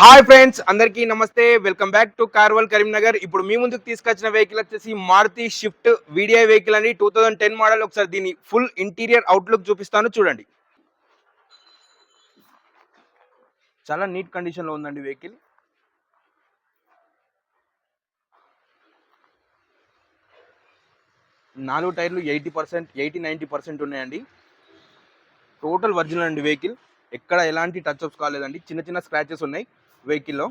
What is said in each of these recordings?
Hi friends, అందరికీ నమస్తే. Welcome back to కార్వల్ కరీంనగర్. ఇప్పుడు మీ ముందుకు తీసుకొచ్చిన వెహికల్ వచ్చేసి మారుతి షిఫ్ట్ వీడిఐ వెహికల్ అండి. 2010 మోడల్. ఒకసారి దీని ఫుల్ ఇంటీరియర్ అవుట్లుక్ చూపిస్తాను, చూడండి. చాలా నీట్ కండిషన్ లో ఉందండి వెహికల్. నాలుగు టైర్లు 80-90% ఉన్నాయండి. టోటల్ ఒరిజినల్ అండి వెహికల్. ఎక్కడ ఎలాంటి టచ్ అప్స్ కాలేదండి. చిన్న చిన్న స్క్రాచెస్ ఉన్నాయి వెహికల్లో.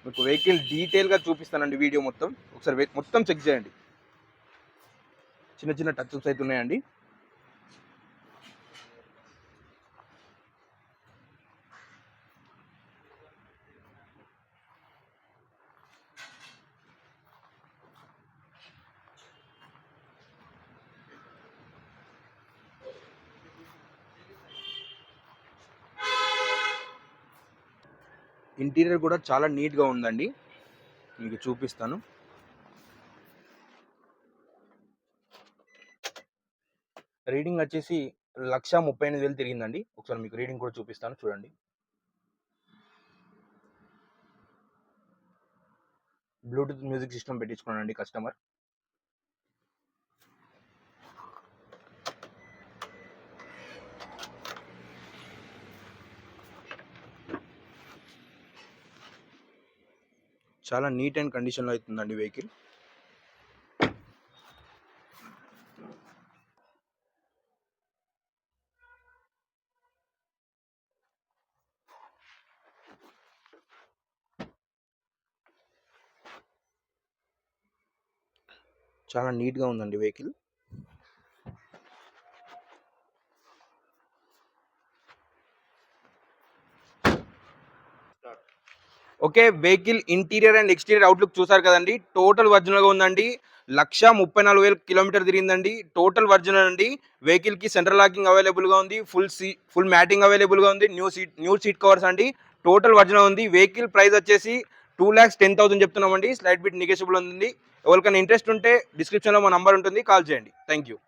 మీకు వెహికల్ డీటెయిల్గా చూపిస్తానండి వీడియో మొత్తం. ఒకసారి మొత్తం చెక్ చేయండి. చిన్న చిన్న టచ్ అప్స్ అయితే ఉన్నాయండి. ఇంటీరియర్ కూడా చాలా నీట్గా ఉందండి. మీకు చూపిస్తాను. రీడింగ్ వచ్చేసి 1,38,000 తిరిగిందండి. ఒకసారి మీకు రీడింగ్ కూడా చూపిస్తాను, చూడండి. బ్లూటూత్ మ్యూజిక్ సిస్టమ్ పెట్టించుకున్నానండి కస్టమర్. చాలా నీట్ అండ్ కండిషన్లో అవుతుందండి వెహికల్. చాలా నీట్గా ఉందండి vehicle. Okay, vehicle interior and exterior outlook చూసారు కదండి. టోటల్ ఒరిజినల్గా ఉందండి. 1,34,000 కిలోమీటర్ తిరిగిందండి. టోటల్ ఒరిజినల్ అండి. వెహికల్ కి సెంట్రల్ లాకింగ్ అవైలబుల్గా ఉంది. ఫుల్ మ్యాటింగ్ అవైలబుల్గా ఉంది. న్యూ సీట్ కవర్స్ అండి. టోటల్ ఒరిజినల్ ఉంది. వెహికల్ ప్రైస్ వచ్చేసి 2,10,000 చెప్తున్నామండి. స్లైట్ బిట్ నెగోషియబుల్ ఉంది. ఎవరికైనా ఇంట్రెస్ట్ ఉంటే డిస్క్రిప్షన్లో మా నంబర్ ఉంటుంది, కాల్ చేయండి. Thank you.